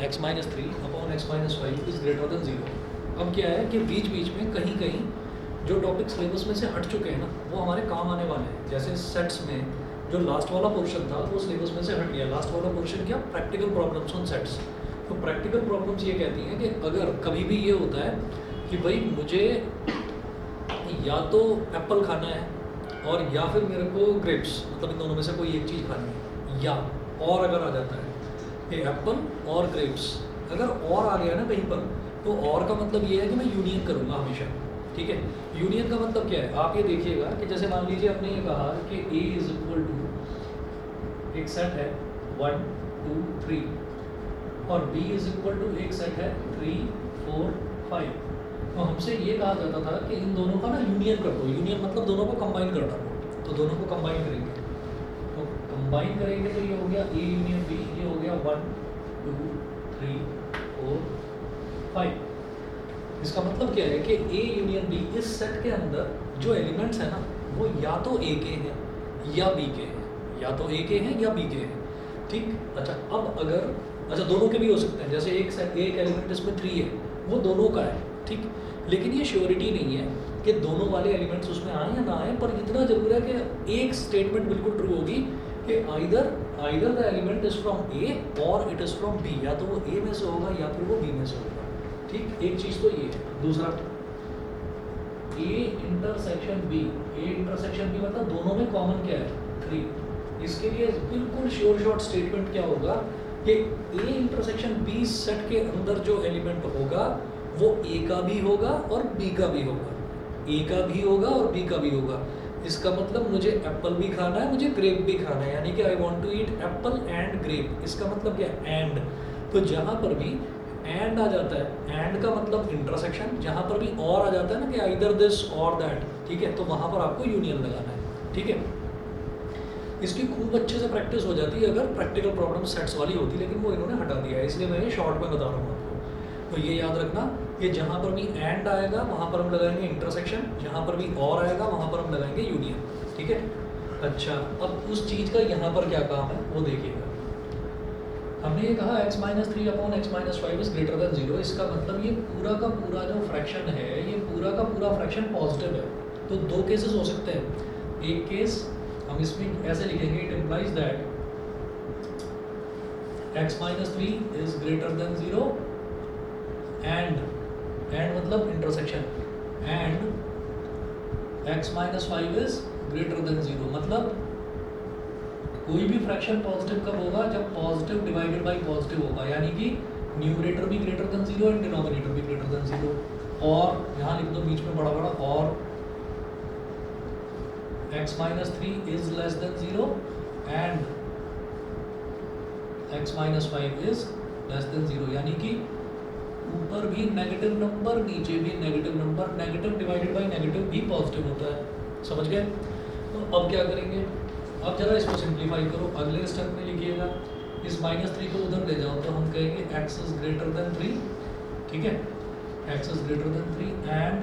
x minus 3 upon x minus 5 is greater than 0। अब क्या है कि बीच बीच में कहीं कहीं जो टॉपिक सिलेबस में से हट चुके हैं ना वो हमारे काम आने वाले हैं। जैसे सेट्स में जो लास्ट वाला पोर्शन था वो सिलेबस में से हट गया। लास्ट वाला पोर्शन क्या, प्रैक्टिकल प्रॉब्लम्स ऑन सेट्स। तो प्रैक्टिकल प्रॉब्लम्स ये कहती हैं कि अगर कभी भी ये होता है कि भाई मुझे या तो एप्पल खाना है और या फिर मेरे को ग्रेप्स, मतलब इन दोनों में से कोई एक चीज़ खानी है, या और अगर आ जाता है कि एप्पल और ग्रेप्स, अगर और आ गया ना कहीं पर, तो और का मतलब ये है कि मैं यूनियन करूँगा हमेशा। ठीक है, यूनियन का मतलब क्या है, आप ये देखिएगा कि जैसे मान लीजिए आपने ये कहा कि A इज इक्वल टू एक सेट है 1 2 3 और B इज इक्वल टू एक सेट है 3 4 5। तो हमसे ये कहा जाता था कि इन दोनों का ना यूनियन कर दो। यूनियन मतलब दोनों को कंबाइन कर दो। तो दोनों को कंबाइन करेंगे, तो कंबाइन करेंगे तो ये हो गया A यूनियन B, ये हो गया 1 2 3 4 5। इसका मतलब क्या है कि A यूनियन B इस सेट के अंदर जो एलिमेंट्स हैं ना वो या तो A के हैं या B के हैं, या तो A के हैं या B के हैं। ठीक, अच्छा अब अगर अच्छा दोनों के भी हो सकते हैं, जैसे एक सेट एक एलिमेंट इसमें 3 है वो दोनों का है। ठीक, लेकिन ये श्योरिटी नहीं है कि दोनों वाले एलिमेंट्स उसमें आए या ना आए, पर इतना जरूर है कि एक स्टेटमेंट बिल्कुल ट्रू होगी कि either the element is from A और इट इज़ फ्रॉम B। या तो वो A में से होगा या फिर वो B में से होगा। ठीक, एक चीज़ तो ये है। दूसरा A intersection B, A intersection B मतलब दोनों में कॉमन क्या है 3। इसके लिए बिल्कुल श्योर शॉर्ट स्टेटमेंट क्या होगा कि A इंटरसेक्शन B सेट के अंदर जो एलिमेंट होगा वो A का भी होगा और B का भी होगा, A का भी होगा और B का भी होगा। इसका मतलब मुझे एप्पल भी खाना है, मुझे ग्रेप भी खाना है, यानी कि I want to eat apple and grape. इसका मतलब क्या है, एंड। तो जहाँ पर भी एंड आ जाता है, एंड का मतलब इंटरसेक्शन, जहाँ पर भी और आ जाता है ना कि आइदर दिस और दैट, ठीक है, तो वहाँ पर आपको यूनियन लगाना है। ठीक है, इसकी खूब अच्छे से प्रैक्टिस हो जाती है अगर प्रैक्टिकल प्रॉब्लम सेट्स वाली होती, लेकिन वो इन्होंने हटा दिया है, इसलिए मैं ये शॉर्ट में बता रहा हूँ आपको। तो ये याद रखना कि जहाँ पर भी एंड आएगा वहाँ पर हम लगाएंगे इंटरसेक्शन, जहाँ पर भी और आएगा वहाँ पर हम लगाएंगे यूनियन। ठीक है, अच्छा अब उस चीज़ का यहाँ पर क्या काम है वो देखिएगा। हमने ये कहा x minus 3 upon x minus 5 is greater than 0। इसका मतलब ये पूरा का पूरा जो फ्रैक्शन है, ये पूरा का पूरा फ्रैक्शन पॉजिटिव है। तो दो केसेस हो सकते हैं। एक केस हम इसमें ऐसे लिखेंगे, it implies that x minus 3 is greater than 0 and मतलब intersection, and x minus 5 is greater than 0। मतलब कोई भी फ्रैक्शन पॉजिटिव कब होगा, जब पॉजिटिव डिवाइडेड बाय पॉजिटिव होगा, यानी कि न्यूमरेटर भी ग्रेटर देन 0 एंड डिनोमिनेटर भी ग्रेटर देन 0। और यहाँ लिख दो बीच में बड़ा बड़ा, और x minus 3 is less than 0 and x minus 5 is less than 0, यानी कि ऊपर भी नेगेटिव नंबर नीचे भी negative number, negative divided by negative भी पॉजिटिव होता है। समझ गए? तो अब क्या करेंगे, अब जरा इसको सिंप्लीफाई करो, अगले स्टेप में लिखिएगा, इस -3 को उधर ले जाओ तो हम कहेंगे x इज ग्रेटर देन 3। ठीक है, x is greater then 3 and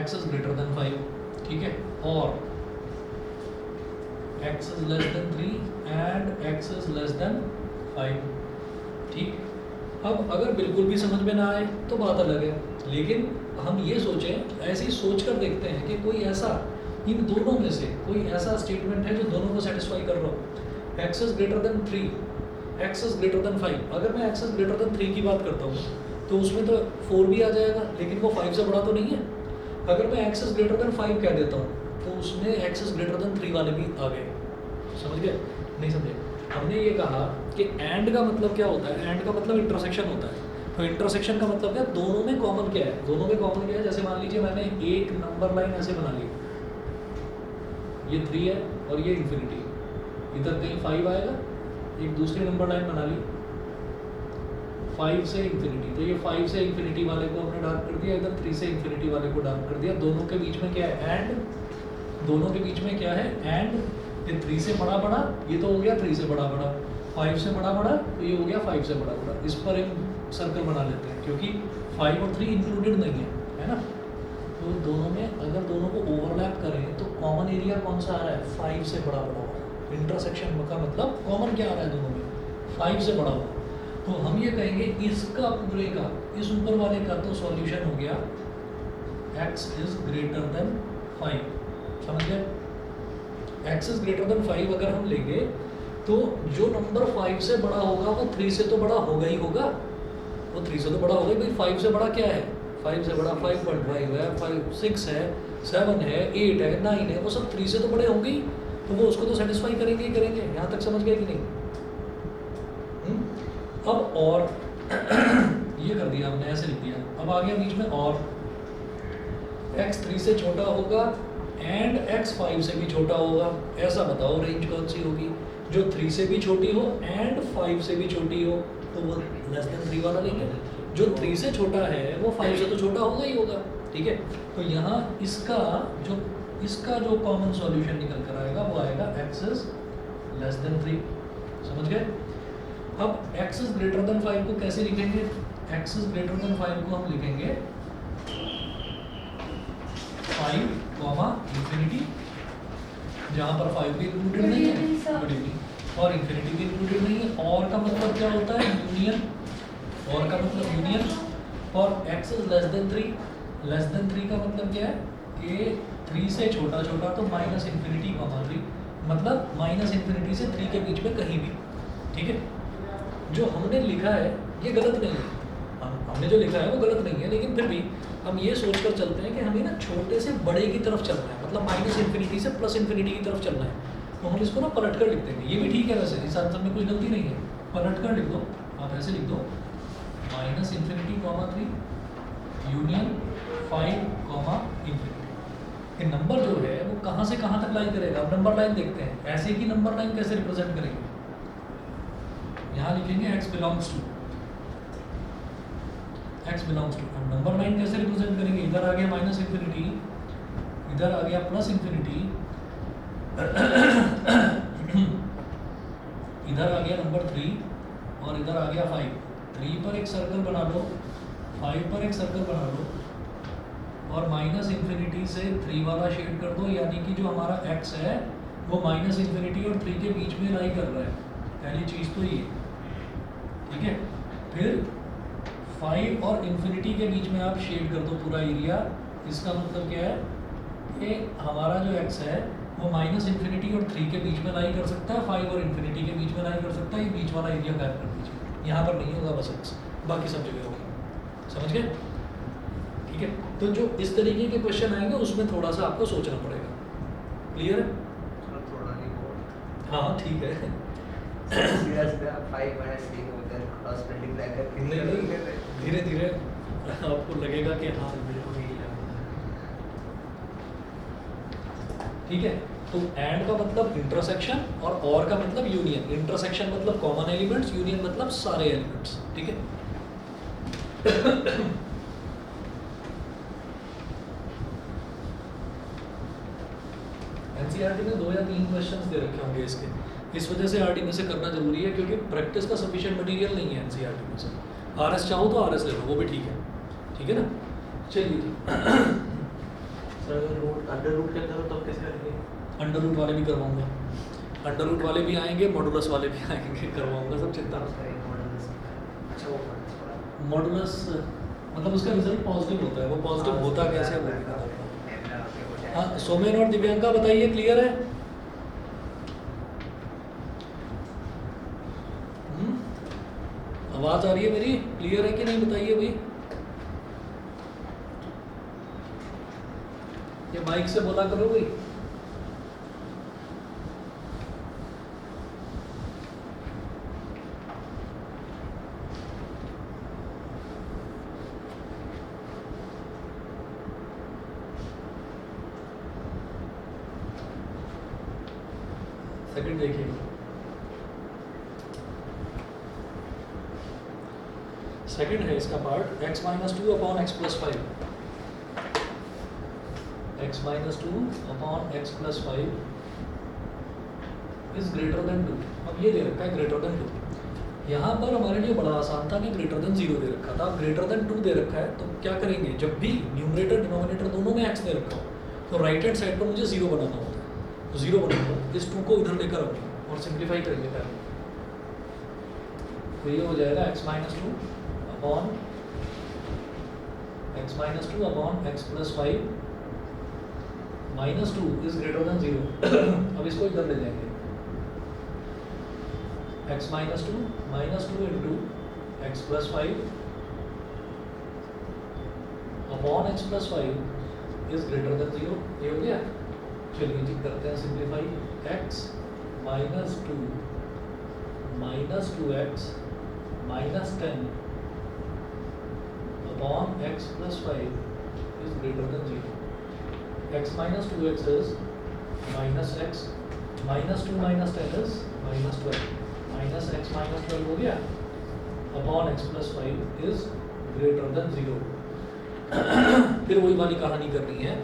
x is greater then 5। ठीक है, और x is less then 3 and x is less then 5। ठीक, अब अगर बिल्कुल भी समझ में ना आए तो बात अलग है, लेकिन हम ये सोचें, ऐसे ही सोच कर देखते हैं कि कोई ऐसा इन दोनों में से कोई ऐसा स्टेटमेंट है जो दोनों को सेटिस्फाई कर रहा हो। x is greater then 3, x is greater then 5। अगर मैं x इज ग्रेटर देन 3 की बात करता हूँ तो उसमें तो 4 भी आ जाएगा, लेकिन वो 5 से बड़ा तो नहीं है। अगर मैं x इज ग्रेटर देन 5 कह देता हूँ तो उसमें x इज ग्रेटर देन 3 वाले भी आ गए। समझ गए? नहीं समझे? हमने ये कहा कि एंड का मतलब क्या होता है, एंड का मतलब इंटरसेक्शन होता है। तो इंटरसेक्शन का मतलब क्या, दोनों में कॉमन क्या है, दोनों में कॉमन क्या है। जैसे मान लीजिए मैंने एक नंबर लाइन ऐसे बना ली, ये 3 है और ये इन्फिनिटी, इधर कहीं 5 आएगा, एक दूसरी नंबर लाइन बना ली 5 से इन्फिनिटी, तो ये 5 से इन्फिनिटी वाले को हमने डार्क कर दिया, इधर 3 से इन्फिनिटी वाले को डार्क कर दिया। दोनों के बीच में क्या है, एंड। दोनों के बीच में क्या है, एंड। ये 3 से बड़ा बड़ा, ये तो हो गया 3 से बड़ा बड़ा, 5 से बड़ा बड़ा, तो ये हो गया 5 से बड़ा बड़ा। इस पर एक सर्कल बना लेते हैं क्योंकि 5 और 3 इंक्लूडेड नहीं है ना। तो दोनों में अगर दोनों को ओवरलैप करें तो कॉमन एरिया कौन सा आ रहा है, 5 से बड़ा बड़ा वाला। इंटरसेक्शन का मतलब कॉमन क्या आ रहा है दोनों में, 5 से बड़ा होगा, तो हम ये कहेंगे इसका पूरे का, इस ऊपर वाले का तो सॉल्यूशन हो गया x इज ग्रेटर देन 5। समझ गए? x इज ग्रेटर देन 5 अगर हम लेंगे तो जो नंबर 5 से बड़ा होगा वो 3 से तो बड़ा होगा ही होगा, वो 3 से तो बड़ा होगा ही भाई। 5 से बड़ा क्या है? 5 से बड़ा 5.5 है, 5 6 है, 7 है, 8 है, 9 है, वो सब 3 से तो बड़े होंगे ही, तो वो उसको तो सेटिस्फाई करेंगे ही करेंगे। यहाँ तक समझ गए कि नहीं? अब और ये कर दिया हमने, ऐसे लिख दिया। अब आ गया बीच में और x 3 से छोटा होगा एंड x 5 से भी छोटा होगा। ऐसा बताओ रेंज कौन सी होगी? जो 3 से भी छोटी हो एंड 5 से भी छोटी हो, तो वो लेस देन 3 वाला लेंगे। जो 3 से छोटा है वो 5 से तो छोटा होगा ही होगा, ठीक है। तो यहाँ इसका जो कॉमन सॉल्यूशन निकल कर आएगा वो आएगा x इज लेस देन 3। समझ गए? अब x इज ग्रेटर देन 5 को कैसे लिखेंगे? x इज ग्रेटर देन 5 को हम लिखेंगे 5 कॉमा इंफिनिटी, जहाँ पर 5 भी इंक्लूडेड नहीं है, गुड इवनिंग, और इंफिनिटी भी इंक्लूडेड नहीं है। और का मतलब क्या होता है? यूनियन। और का मतलब यूनियन। और x is less then 3, less than 3 का मतलब क्या है कि 3 से छोटा छोटा, तो माइनस इंफिनिटी कॉमा 3, मतलब माइनस इंफिनिटी से 3 के बीच में कहीं भी, ठीक है। जो हमने लिखा है ये गलत नहीं है, हमने जो लिखा है वो गलत नहीं है, लेकिन फिर भी हम ये सोच कर चलते हैं कि हमें ना छोटे से बड़े की तरफ चलना है, मतलब माइनस इन्फिनिटी से प्लस इन्फिनिटी की तरफ चलना है। तो हम इसको ना पलट कर लिख देंगे, ये भी ठीक है वैसे, इस आंसर में कोई गलती नहीं है। पलट कर लिख दो, आप ऐसे लिख दो minus infinity comma 3 union 5 comma infinity. ये नंबर जो है वो कहाँ से कहाँ तक लाइन करेगा? अब नंबर लाइन देखते हैं, ऐसे की नंबर लाइन कैसे रिप्रेजेंट करेंगे? यहाँ लिखेंगे x belongs to, x belongs to. अब नंबर लाइन कैसे रिप्रेजेंट करेंगे? इधर आ गया माइनस इन्फिनिटी, इधर आ गया प्लस इन्फिनिटी, इधर आ गया नंबर 3 और इधर आ गया 5। 3 पर एक सर्कल बना लो, 5 पर एक सर्कल बना लो, और माइनस इन्फिनिटी से 3 वाला शेड कर दो, यानी कि जो हमारा x है वो माइनस इन्फिनिटी और 3 के बीच में लाई कर रहा है। पहली चीज़ तो ये, ठीक है। फिर 5 और इन्फिनिटी के बीच में आप शेड कर दो पूरा एरिया। इसका मतलब क्या है कि हमारा जो x है वो माइनस इन्फिनिटी और 3 के बीच में लाई कर सकता है, 5 और इन्फिनिटी के बीच में लाई कर सकता है। ये बीच वाला एरिया गायब कर दीजिए, यहाँ पर नहीं होगा बस x, बाकी सब जगह होगा। समझ गए? ठीक है। तो जो इस तरीके के क्वेश्चन आएंगे उसमें थोड़ा सा आपको सोचना पड़ेगा। क्लियर है? हाँ ठीक है। धीरे धीरे आपको लगेगा कि हाँ बिल्कुल ही है। ठीक है। तो एंड का मतलब इंटरसेक्शन और का मतलब यूनियन। इंटरसेक्शन मतलब कॉमन एलिमेंट्स, यूनियन मतलब सारे एलिमेंट्स। ठीक है। एनसीईआरटी में 2 या 3 क्वेश्चंस दे रखे होंगे इसके, इस वजह से आरटी में से करना जरूरी है, क्योंकि प्रैक्टिस का सफिशिएंट मटेरियल नहीं है एनसीईआरटी में से। आरएस चाहो तो आरएस ले लो, वो भी ठीक है। ठीक है ना? चलिए। सर अगर रूट अंडर रूट के अंदर तो कैसे करेंगे? अंडर रूट वाले भी करवाऊंगा, अंडर रूट वाले भी आएंगे, मॉडुलस वाले भी आएंगे, करवाऊंगा, सब चिंता मत। मॉडुलस मतलब उसका रिजल्ट पॉजिटिव होता है, वो पॉजिटिव होता कैसे है वो भी बताऊंगा। हाँ सोमेन और दिव्यांका बताइए, क्लियर है? आवाज आ रही है मेरी? क्लियर है कि नहीं बताइए भाई। ये माइक से बोला करो भाई। सेकंड देखिए, सेकंड है इसका part x minus 2 upon x plus 5, x minus 2 upon x plus 5 is greater than 2। अब ये दे रखा है ग्रेटर देन 2। यहाँ पर हमारे लिए बड़ा आसान था कि ग्रेटर देन 0 दे रखा था, अब ग्रेटर देन 2 दे रखा है। तो क्या करेंगे, जब भी न्यूमरेटर डिनोमिनेटर दोनों में x दे रखा हो तो राइट हैंड साइड पर मुझे 0 बनाना होता है। तो 0 बनाऊंगा, इस 2 को इधर लेकर आऊँगा और सिंप्लीफाई करेंगे पहले। तो ये हो जाएगा x minus two upon x plus 5 minus 2 is greater than 0। अब इसको इधर ले जाएंगे, x minus two into x plus 5 upon x plus 5 is greater than 0। ये हो गया। चलिए जी करते हैं simplify, x minus 2x minus 10 upon x plus 5 is greater than 0। x minus 2x is minus x, minus 2 minus 10 is minus 12, minus x minus 12 हो गया upon x plus 5 is greater than 0। फिर वही वाली कहानी करनी है,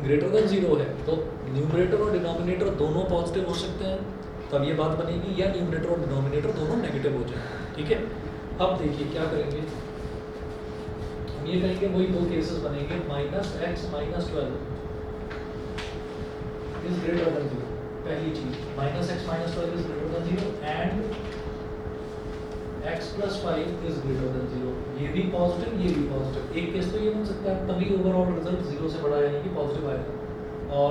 ग्रेटर देन 0 है तो न्यूमरेटर और डिनोमिनेटर दोनों पॉजिटिव हो सकते हैं, तब ये बात बनेगी, या न्यूमरेटर और डिनोमिनेटर दोनों नेगेटिव हो जाए। ठीक है, अब देखिए क्या करेंगे, हम ये कहेंगे वही दो केसेस बनेंगे, minus x minus 12 is greater than 0। पहली चीज minus x minus 12 is greater than 0 and x plus 5 is greater than 0। ये भी पॉजिटिव, ये भी पॉजिटिव। एक केस तो ये बन सकता है, तभी ओवरऑल रिजल्ट 0 से बड़ा यानी कि पॉजिटिव आएगा। और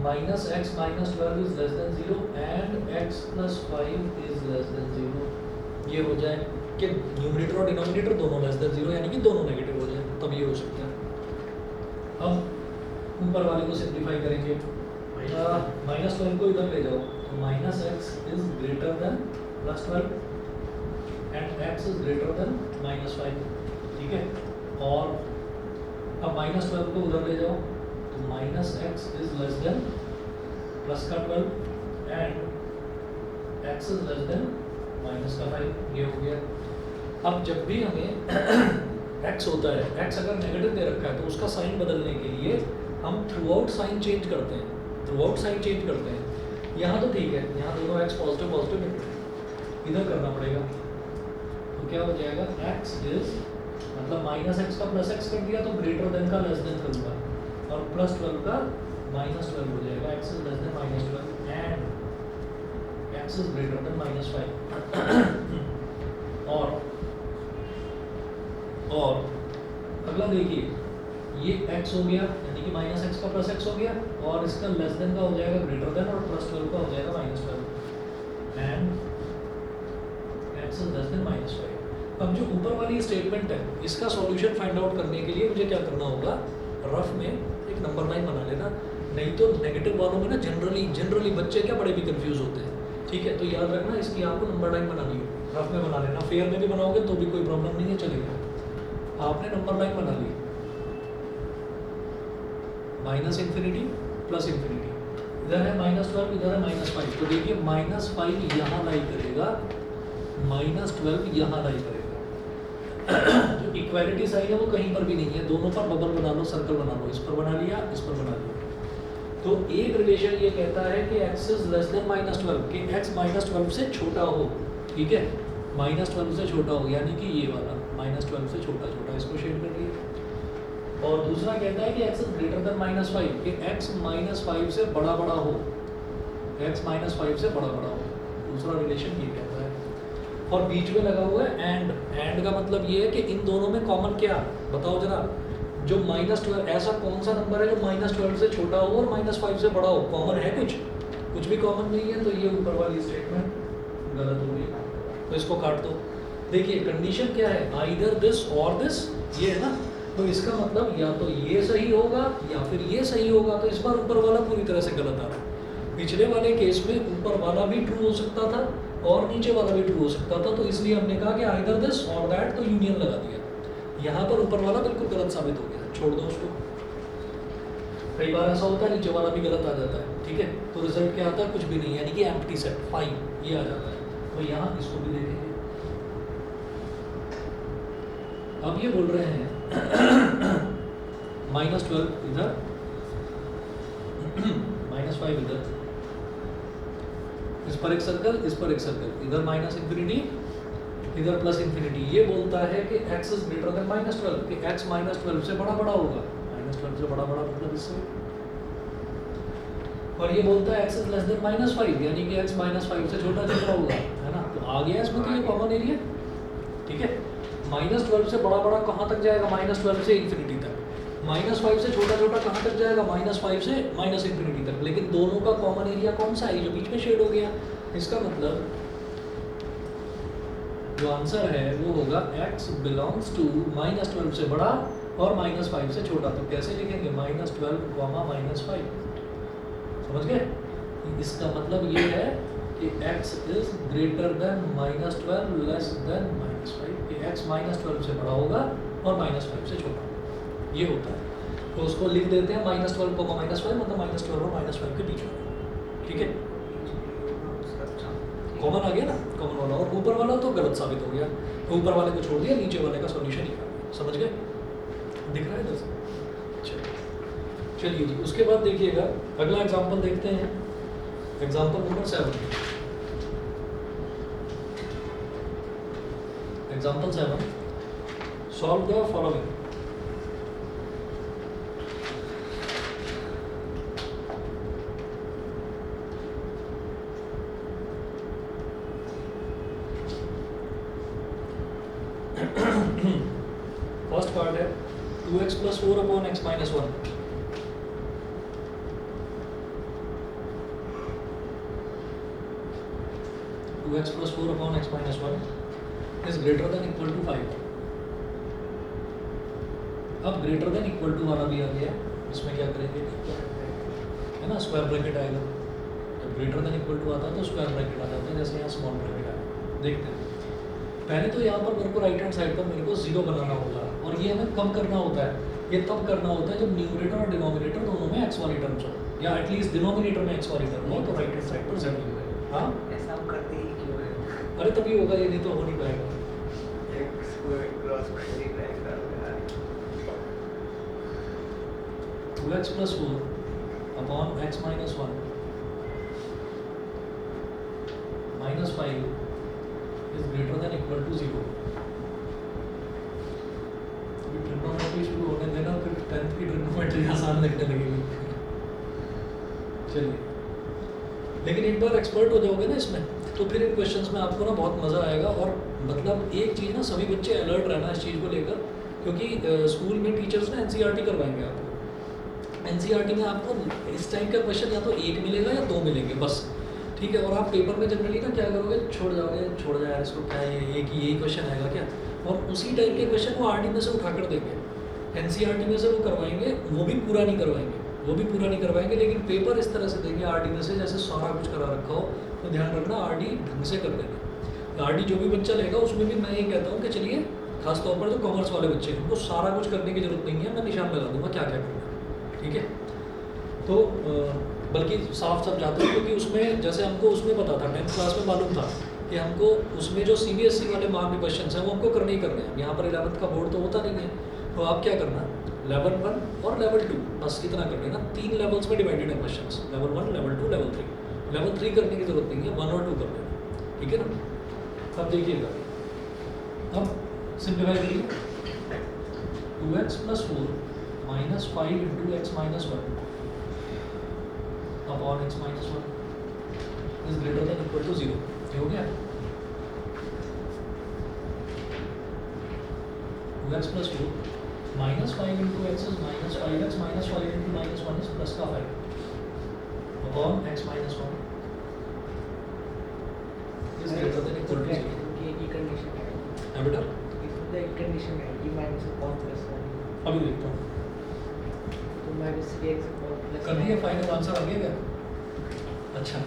minus x minus 12 is less than 0 and x plus 5 is less than 0। ये हो जाए कि न्यूमरेटर और डिनोमिनेटर दोनों लेस देन 0 यानी कि दोनों नेगेटिव हो जाए, तब ये हो सकता है। अब ऊपर वाले को सिंप्लीफाई करेंगे, माइनस 12 को इधर ले जाओ तो minus x is greater then plus 12 and x is greater then minus 5। ठीक है, और अब माइनस 12 को उधर ले जाओ तो minus x is less then plus का 12 and x is less then minus का 5। ये हो गया। अब जब भी हमें x होता है, x अगर नेगेटिव दे रखा है तो उसका साइन बदलने के लिए हम थ्रू आउट साइन चेंज करते हैं, यहाँ तो ठीक है, यहाँ दोनों x पॉजिटिव पॉजिटिव इधर करना पड़ेगा, तो क्या हो जाएगा, x इज मतलब माइनस एक्स का प्लस एक्स कर दिया तो ग्रेटर देन का लेस देन करूँगा और प्लस 12 का माइनस 12 हो जाएगा, x is less then minus 12 and x is greater then minus 5। और अगला देखिए, ये x हो गया यानी कि माइनस एक्स का प्लस एक्स हो गया, और इसका लेस देन का हो जाएगा ग्रेटर देन, और प्लस 12 का हो जाएगा minus 12 and x is less then minus 5। अब जो ऊपर वाली स्टेटमेंट है, इसका सॉल्यूशन फाइंड आउट करने के लिए मुझे क्या करना होगा, रफ में एक नंबर लाइन बना लेना, नहीं तो नेगेटिव वालों में ना जनरली बच्चे क्या बड़े भी कंफ्यूज होते हैं। ठीक है, तो याद रखना इसकी आपको नंबर लाइन बनानी हो, रफ में बना लेना, फेयर में भी बनाओगे तो भी कोई प्रॉब्लम नहीं है, चलेगा। आपने नंबर लाइन बना ली, माइनस इन्फिनिटी प्लस इन्फिनिटी, इधर है माइनस 12, इधर है माइनस 5, तो देखिए माइनस 5 यहाँ लाई करेगा, माइनस 12 यहाँ लाई करेगा। जो इक्वालिटी साइन है वो कहीं पर भी नहीं है, दोनों पर बबल बना लो, सर्कल बना लो, इस पर बना लिया, इस पर बना लिया। तो एक रिलेशन ये कहता है कि x is less then minus 12, कि x माइनस 12 से छोटा हो। ठीक है, माइनस 12 से छोटा हो यानी कि ये वाला माइनस 12 से छोटा, इसको शेड कर दिया। और दूसरा कहता है कि x is greater then minus 5, कि x माइनस 5 से बड़ा हो, x माइनस 5 से बड़ा हो। दूसरा रिलेशन ये कहता है। और बीच में लगा हुआ है एंड का मतलब ये है कि इन दोनों में कॉमन क्या, बताओ जरा, जो माइनस 12, ऐसा कौन सा नंबर है जो माइनस 12 से छोटा हो और माइनस 5 से बड़ा हो, कॉमन है कुछ भी कॉमन नहीं है, तो ये ऊपर वाली स्टेटमेंट गलत हो गई, तो इसको काट दो। देखिए कंडीशन क्या है, आइदर दिस और दिस, ये है ना, तो इसका मतलब या तो ये सही होगा या फिर ये सही होगा, तो इस बार ऊपर वाला पूरी तरह से गलत आ रहा है। पिछले वाले केस में ऊपर वाला भी ट्रू हो सकता था और नीचे वाला भी ट्रू हो सकता था, तो इसलिए हमने कहा कि आइदर दिस और दैट, तो यूनियन लगा दिया। यहाँ पर ऊपर वाला बिल्कुल गलत साबित हो गया, छोड़ दो उसको। कई बार ऐसा होता है नीचे वाला भी गलत आ जाता है। ठीक है, तो रिजल्ट क्या आता है, कुछ भी नहीं, यानी कि एम्प्टी सेट 5 ये आ जाता है। तो यहाँ इसको भी देखेंगे। अब ये बोल रहे हैं माइनस 12 इधर, माइनस 5 इधर, इस पर एक सर्कल, इस पर एक सर्कल, इधर माइनस इन्फिनिटी, इधर प्लस इन्फिनिटी। ये बोलता है कि x is greater then minus 12, कि x माइनस 12 से बड़ा होगा, माइनस 12 से बड़ा मतलब इससे। और ये बोलता है x is less then minus 5, यानी कि x माइनस 5 से छोटा होगा, है गया इसमें तो ये कॉमन एरिया, ठीक है। -12 से बड़ा बड़ा कहाँ तक जाएगा, -12 से इन्फिनिटी तक। -5 से छोटा छोटा कहाँ तक जाएगा, -5 से -इन्फिनिटी तक। लेकिन दोनों का कॉमन एरिया कौन सा है, ये जो बीच में शेड हो गया। इसका मतलब जो आंसर है वो होगा x बिलोंग्स टू -12 से बड़ा और -5 से छोटा। तो कैसे लिखेंगे, -12, -5। समझ गए? इसका मतलब ये है कि x is greater then -12 less than -5, कि x -12 से बड़ा होगा और -5 से छोटा, ये होता है। तो उसको लिख देते हैं -12, -5, मतलब -12 और -5 के बीच में, ठीक है। कॉमन आ गया ना, कॉमन वाला। और ऊपर वाला तो गलत साबित हो गया, तो ऊपर वाले को छोड़ दिया, नीचे वाले का सॉल्यूशन ही कर। समझ गए? दिख रहा है इधर से? चलिए जी, उसके बाद देखिएगा अगला एग्जांपल देखते हैं, example number 7। Example 7, solve the following. First part है 2x + 4 upon x - 1। x + 4 upon x - 1 is greater than equal to 5। अब ग्रेटर देन इक्वल टू वाला भी आ गया, इसमें क्या करेंगे, है ना, स्क्वायर ब्रैकेट आएगा। जब ग्रेटर देन इक्वल टू आता है तो स्क्वायर ब्रैकेट आ जाता है, जैसे यहाँ स्मॉल ब्रैकेट आया। देखते हैं, पहले तो यहाँ पर मेरे को राइट हैंड साइड पर मेरे को 0 बनाना होगा, और ये हमें कम करना होता है। ये तब करना होता है जब न्यूमरेटर और डिनोमिनेटर दोनों में x वाली टर्म्स हो, या एटलीस्ट डिनोमिनेटर में x वाली टर्म हो, तो राइट हैंड साइड पर 0 है। हाँ, ऐसा हम करते ही क्यों है? अरे तभी होगा, ये नहीं तो हो नहीं पाएगा। x को क्रॉस मल्टीप्लाई करो यार। 2x + 4 upon x - 1 -5 is greater than equal to 0। Trigonometry शुरू होने देना, फिर 10th की ट्रिग्नोमेट्री आसान लगने लगेगी। चलिए, लेकिन एक बार एक्सपर्ट हो जाओगे ना इसमें, तो फिर इन क्वेश्चंस में आपको ना बहुत मज़ा आएगा। और मतलब एक चीज़ ना, सभी बच्चे अलर्ट रहना इस चीज़ को लेकर, क्योंकि स्कूल में टीचर्स ना NCERT करवाएंगे आपको। NCERT में आपको इस टाइप का क्वेश्चन या तो 1 मिलेगा या 2 मिलेंगे बस, ठीक है। और आप पेपर में जनरली ना क्या करोगे, छोड़ जाओगे, छोड़ जाए यार इसको, क्या है ये कि यही क्वेश्चन आएगा क्या, और उसी टाइप के क्वेश्चन वो RT में से उठा कर देंगे। NCERT में से वो करवाएंगे, वो भी पूरा नहीं करवाएंगे, लेकिन पेपर इस तरह से देंगे RT में से जैसे सारा कुछ करा रखा हो। तो ध्यान रखना, RT ढंग से कर देंगे। RT जो भी बच्चा लेगा उसमें भी मैं ये कहता हूँ कि चलिए, खासतौर पर जो कॉमर्स वाले बच्चे हैं, उनको सारा कुछ करने की जरूरत नहीं है, मैं निशान लगा दूंगा क्या क्या करना है, ठीक है। तो बल्कि साफ समझाता हूँ, क्योंकि उसमें जैसे हमको उसमें पता था, 10th क्लास में मालूम था कि हमको उसमें जो CBSE वाले मार्क क्वेश्चन हैं वो हमको करने ही करने हैं। यहाँ पर 11th का बोर्ड तो होता नहीं है, तो आप क्या करना, लेवल 1 और लेवल 2, बस इतना कर लेना। 3 लेवल्स में डिवाइडेड है questions, level 1, level 2, level 3। Level 3 करने की जरूरत नहीं है, 1 और 2 कर लेना, ठीक है ना। अब देखिएगा, अब सिंप्लीफाई करिए, 2x + 4 -5 × x - 1 upon x - 1 is greater than equal to 0। ये हो गया। 2x + 4 -5 × x is -5x, -5 × -1 is +5 upon x - 1 is greater than equal to 0। की कंडीशन है बेटा, इसमें एक कंडीशन है कि -1 + 1, अभी देखता हूँ, तो -3x + कर दिए, फाइनल आंसर आ गया क्या? अच्छा,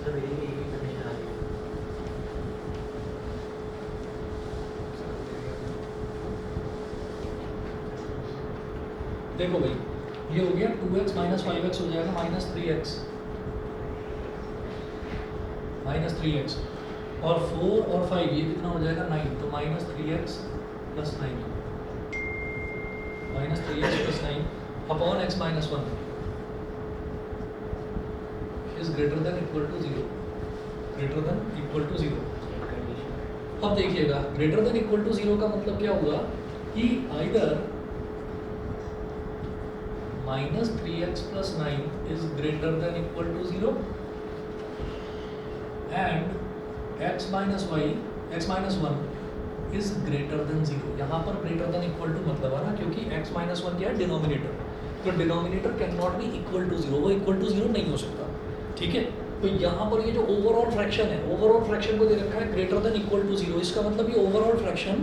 तो मेरी भी यही कंडीशन आ गई। देखो भाई, ये हो गया 2x - 5x हो जाएगा -3x, और 4 और 5 ये कितना हो जाएगा 9, तो -3x + 9, -3x + 9 upon x - 1 is greater than equal to 0, greater than equal to 0। अब देखिएगा, ग्रेटर देन इक्वल टू 0 का मतलब क्या हुआ कि either minus 3x plus 9 is greater than equal to 0 and x minus 1 is greater than 0। यहाँ पर greater than equal to मतलब है ना, क्योंकि x माइनस 1 क्या है, डिनोमिनेटर, तो denominator can not be equal to 0, वो इक्वल टू 0 नहीं हो सकता, ठीक है। तो यहाँ पर ये जो ओवरऑल फ्रैक्शन है, ओवरऑल फ्रैक्शन को दे रखा है ग्रेटर देन इक्वल टू 0, इसका मतलब ये ओवरऑल फ्रैक्शन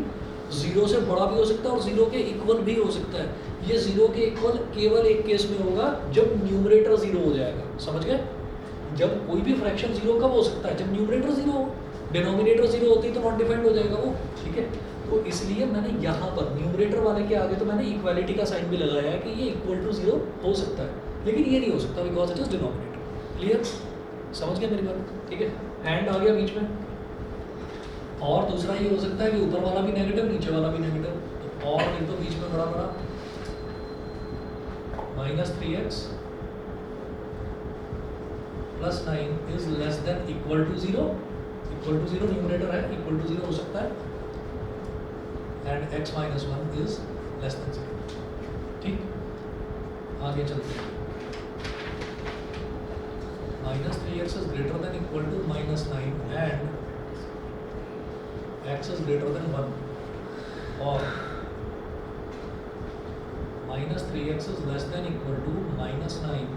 0 से बड़ा भी हो सकता है और 0 के इक्वल भी हो सकता है। ये 0 के इक्वल केवल एक केस में होगा, जब न्यूमरेटर 0 हो जाएगा, समझ गए। जब कोई भी फ्रैक्शन 0 कब हो सकता है, जब न्यूमरेटर 0 हो, डिनोमिनेटर 0 होती है तो नॉट डिफाइंड हो जाएगा वो, ठीक है। तो इसलिए मैंने यहाँ पर न्यूमरेटर वाले के आगे तो मैंने इक्वालिटी का साइन भी लगाया है कि ये इक्वल टू 0 हो सकता है, लेकिन ये नहीं हो सकता because it is denominator. Clear, समझ गए मेरी बात, ठीक है। एंड आ गया बीच में, और दूसरा ये हो सकता है कि ऊपर वाला भी नेगेटिव, नीचे वाला भी नेगेटिव, तो और लिख दो बीच में बड़ा बड़ा minus 3x plus 9 is less than equal to 0, equal to 0 numerator है, इक्वल टू 0 हो सकता है, and x minus 1 is less than 0, ठीक। आगे चलते हैं, minus 3x is greater than equal to minus 9 and x is greater than 1, और minus 3x is less than equal to minus 9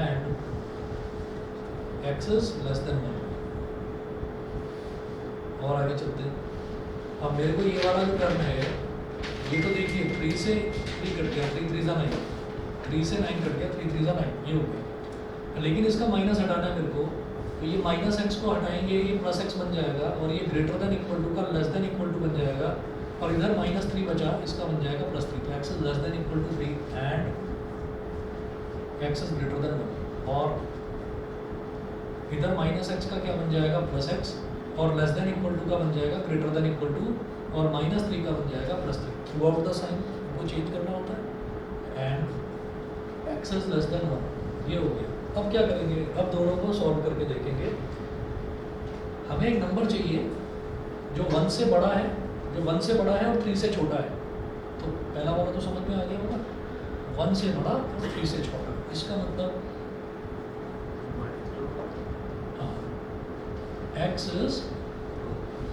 and x is less than 1। और आगे चलते हैं। अब मेरे को ये वाला जो करना है, ये तो देखिए 3 से 3 कट गया, 3 3 9, 3 से 9 कट गया, 3 3 9, ये हो गया। लेकिन इसका माइनस हटाना है मेरे को, तो ये माइनस एक्स को हटाएंगे, ये प्लस एक्स बन जाएगा, और ये ग्रेटर देन इक्वल टू का लेस देन इक्वल टू बन जाएगा, और इधर माइनस 3 बचा, इसका बन जाएगा प्लस 3, तो x is less than equal to 3 and x is greater than 1, और इधर माइनस एक्स का क्या बन जाएगा, प्लस एक्स, और लेस देन इक्वल टू का बन जाएगा ग्रेटर देन इक्वल टू, और माइनस 3 का बन जाएगा plus 3। Throughout the sign को चेंज करना होता है, and x is less than 1, ये हो गया। अब क्या करेंगे, अब दोनों को सॉल्व करके देखेंगे। हमें एक नंबर चाहिए जो 1 से बड़ा है, जो 1 से बड़ा है और 3 से छोटा है। तो पहला वाला तो समझ में आ गया होगा, 1 से बड़ा और 3 से छोटा, इसका मतलब हाँ, x is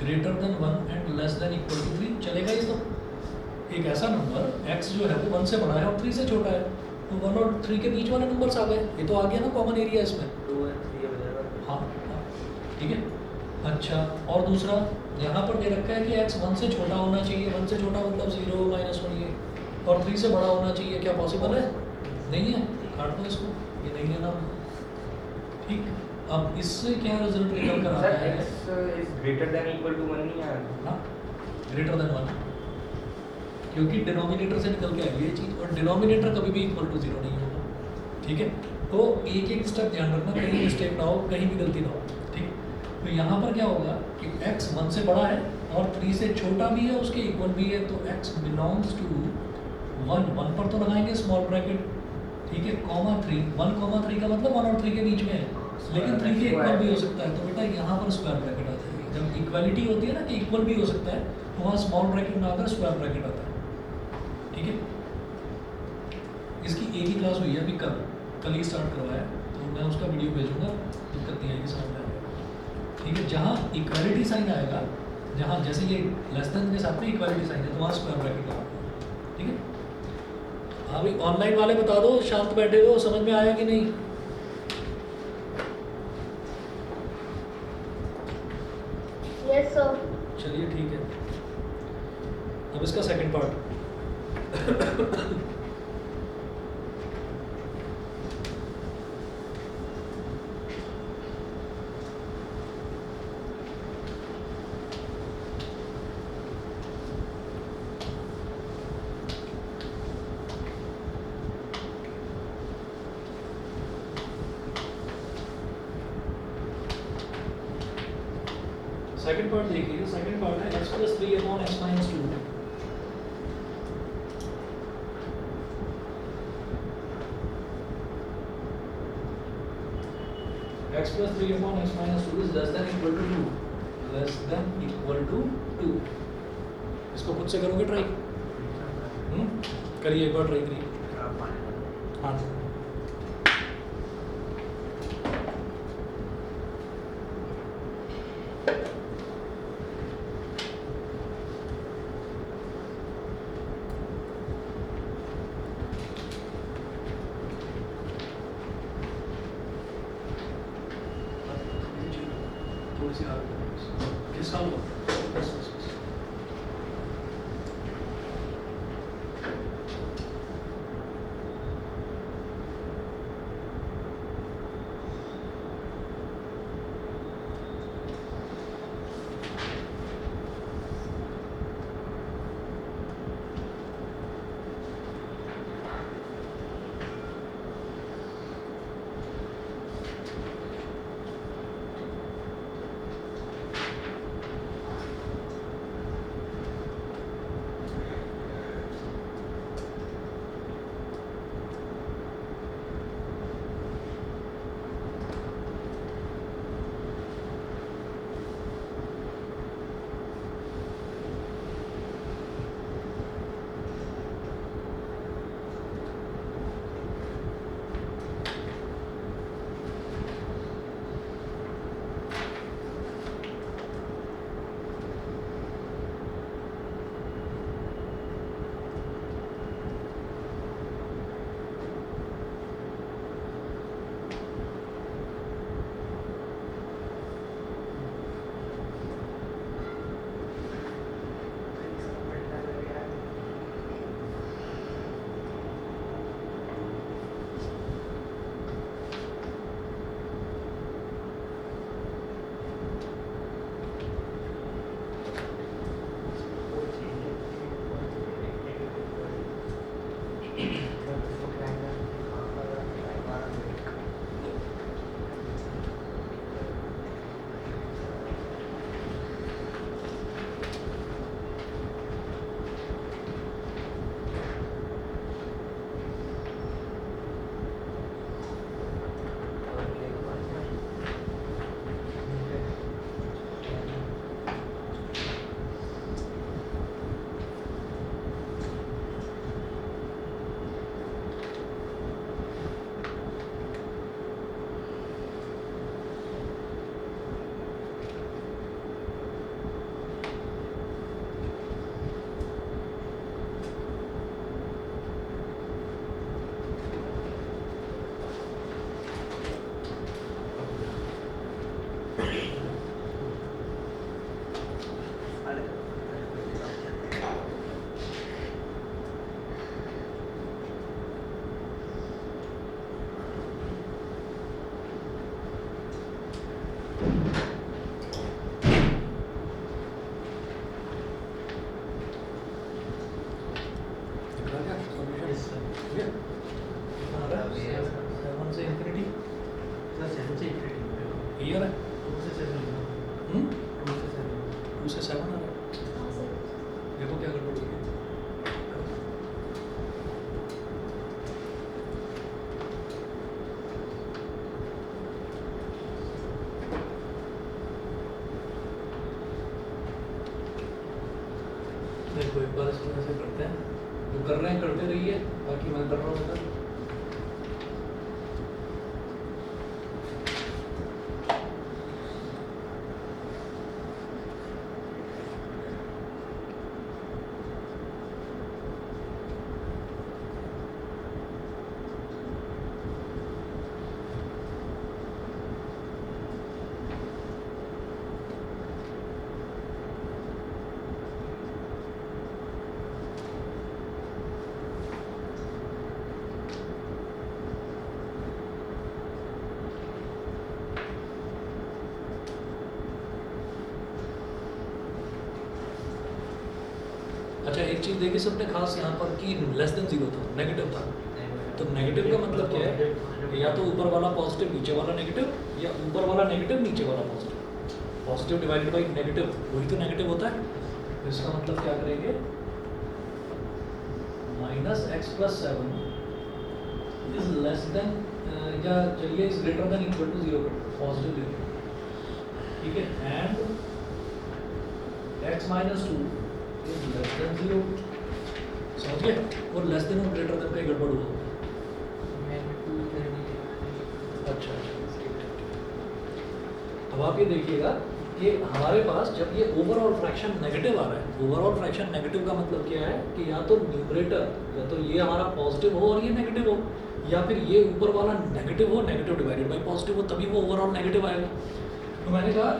greater than 1 and less than equal to 3, चलेगा ये। तो एक ऐसा नंबर x जो है वो 1 से बड़ा है और 3 से छोटा है, तो 1 और 3 के बीच वाले नंबर्स आ गए, ये तो आ गया ना कॉमन एरिया इसमें, 2 और 3 हो जाएगा। हाँ ठीक है। अच्छा, और दूसरा यहाँ पर दे रखा है कि x 1 से छोटा होना चाहिए, 1 से छोटा मतलब 0 माइनस 1, ये, और 3 से बड़ा होना चाहिए, क्या पॉसिबल है, नहीं है, काट दो इसको, ये नहीं लेना, ठीक। अब इससे क्या रिजल्ट निकल कर आता है, x is greater than equal to 1 नहीं आ रहा, ग्रेटर देन 1, क्योंकि डिनोमिनेटर से निकल के आई ये चीज़, और डिनोमिनेटर कभी भी इक्वल टू 0 नहीं होगा, ठीक है। तो एक एक स्टेप ध्यान रखना, कहीं मिस्टेक ना हो, कहीं भी गलती ना हो, ठीक। तो यहाँ पर क्या होगा कि x 1 से बड़ा है और 3 से छोटा भी है, उसके इक्वल भी है, तो x बिलोंग्स टू 1 पर तो लगाएंगे स्मॉल ब्रैकेट, ठीक है, कॉमा 3, 1 3 का मतलब 1 और 3 के बीच में है, लेकिन 3 के इक्वल भी हो सकता है, तो बेटा यहाँ पर स्क्वायर ब्रैकेट आता है। जब इक्वालिटी होती है ना कि इक्वल भी हो सकता है, तो वहाँ स्मॉल ब्रैकेट में आकर स्क्वायर ब्रैकेट आता है, ठीक है। इसकी एक ही क्लास हुई है अभी, कल ही स्टार्ट करवाया, तो मैं उसका वीडियो भेजूंगा, दिक्कत नहीं आएगी, समझ में आएगा, ठीक है। जहाँ इक्वालिटी साइन आएगा, जहाँ जैसे ये लेस देन के साथ में इक्वालिटी साइन है, तो वहाँ स्क्वायर ब्रैकेट लगाना, ठीक है। अभी ऑनलाइन वाले बता दो, शांत बैठे हो, समझ में आया कि नहीं? Yes sir. चलिए ठीक है। अब इसका सेकंड पार्ट सेकंड पार्ट देखिए, सेकंड पार्ट है x + 3 / x - 2। x + 3 / x - 2 is less than equal to 2, less than equal to 2। इसको खुद से करोगे ट्राई, करिए एक बार ट्राई करिए। हाँ थोड़ी सी आगे किस साल हुआ? बस बस बस सेवन से इंफिनिटी क्लियर है? 2 से 7 आ रहा है। देखो क्या गड़बड़ हो गई। देखो एक बार इसको ऐसे करते हैं, जो कर रहे हैं करते रहिए, बाकी मैं कर रहा हूँ उधर। अच्छा एक चीज़ देखिए सबने खास यहाँ पर कि लेस देन 0 था, नेगेटिव था। तो नेगेटिव का मतलब क्या है? या तो ऊपर वाला पॉजिटिव नीचे वाला नेगेटिव, या ऊपर वाला नेगेटिव नीचे वाला positive. Positive divided by negative वही तो नेगेटिव होता है। तो इसका मतलब क्या करेंगे? -x+7 इज लेस देन या चलिए is greater than equal to 0 positive लिखिए, ठीक है। And x-2 is less than 0, समझ गए? और लेस देन और ग्रेटर देन का गड़बड़ हुआ। अच्छा अच्छा। अब आप ये देखिएगा कि हमारे पास जब ये ओवरऑल फ्रैक्शन नेगेटिव आ रहा है, ओवरऑल फ्रैक्शन नेगेटिव का मतलब क्या है कि या तो न्यूमरेटर या तो ये हमारा पॉजिटिव हो और ये नेगेटिव हो, या फिर ये ऊपर वाला नेगेटिव हो, नेगेटिव डिवाइडेड बाई पॉजिटिव हो, तभी वो ओवरऑल नेगेटिव आएगा। तो मैंने कहा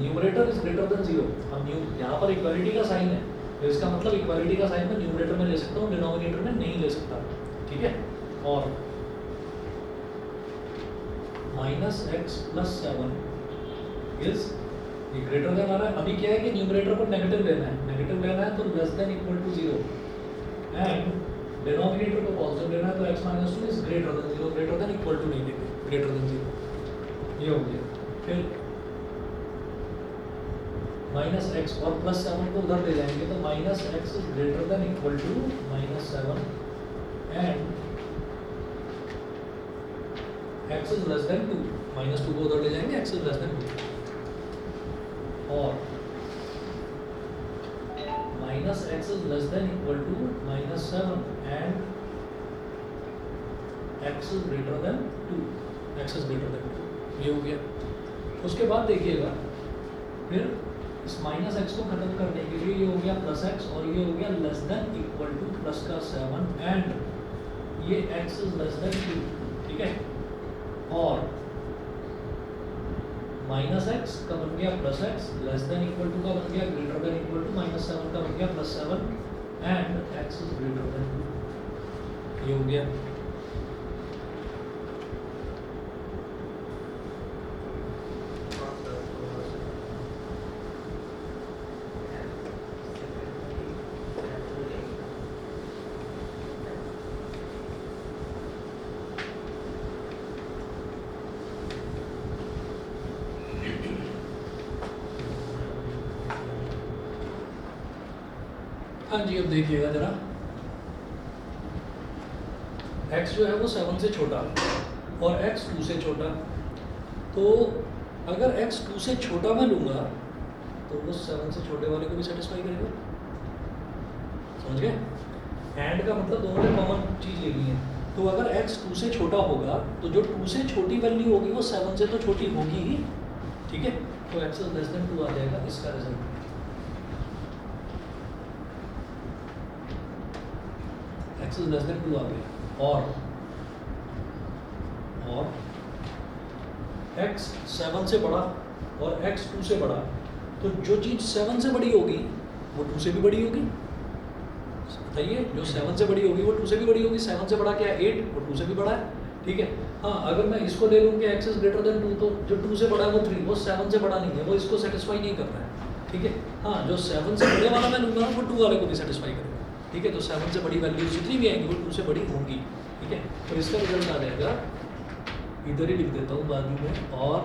numerator is greater than zero. अब यहाँ पर इक्वालिटी का साइन है, तो इसका मतलब इक्वालिटी का साइन मैं न्यूमरेटर में ले सकता हूँ, डिनोमिनेटर में नहीं ले सकता, ठीक है। और -x+7 इज ये ग्रेटर देन आ रहा है। अभी क्या है कि न्यूमरेटर को नेगेटिव लेना है, नेगेटिव लेना है तो less than equal to 0 and denominator को पॉजिटिव लेना है तो x-2 is greater than 0, greater than equal to नहीं लेंगे, ग्रेटर देन 0 ये हो गया। फिर -x और +7 को उधर ले जाएंगे तो -x is greater than equal to -7 and x is less than 2, -2 को उधर ले जाएंगे, x इज लेस देन 2 और -x is less than equal to -7 and x is greater than 2, x is greater than 2 ये हो गया। उसके बाद देखिएगा फिर इस -x को खत्म करने के लिए ये हो गया +x और ये हो गया less than equal two plus का 7 एंड ये x इज लेस देन 2, ठीक है। और -x का बन गया +x, less than equal to का बन गया ग्रेटर देन इक्वल टू, -7 का बन गया +7 and x is greater than 2 ये हो गया। हाँ जी, अब देखिएगा जरा, x जो है वो 7 से छोटा और x 2 से छोटा, तो अगर x 2 से छोटा मैं लूँगा तो वो 7 से छोटे वाले को भी सेटिस्फाई करेगा, समझ गए। एंड का मतलब दोनों ने कॉमन चीज़ लेनी है, तो अगर x 2 से छोटा होगा तो जो 2 से छोटी वैल्यू होगी वो 7 से तो छोटी होगी ही, ठीक है। तो x इज लेस देन 2 आ जाएगा इसका result. x is less than 2 आ गया और x 7 से बड़ा और x 2 से बड़ा, तो जो चीज़ 7 से बड़ी होगी वो 2 से भी बड़ी होगी, बताइए। जो 7 से बड़ी होगी वो 2 से भी बड़ी होगी। 7 से बड़ा क्या है 8, वो 2 से भी बड़ा है, ठीक है। हाँ, अगर मैं इसको ले लूँ कि x इज ग्रेटर देन 2, तो जो 2 से बड़ा है वो 3, वो 7 से बड़ा नहीं है, वो इसको सेटिस्फाई नहीं कर रहा है, ठीक है। हाँ, जो 7 से बड़े वाला मैं लूँगा वो 2 वाले को भी सेटिस्फाई करेगा, ठीक है। तो 7 से बड़ी वैल्यू जितनी भी आएंगी वो 2 से बड़ी होंगी, ठीक है। तो इसका रिजल्ट आ जाएगा, इधर ही लिख देता हूँ बाजू में, और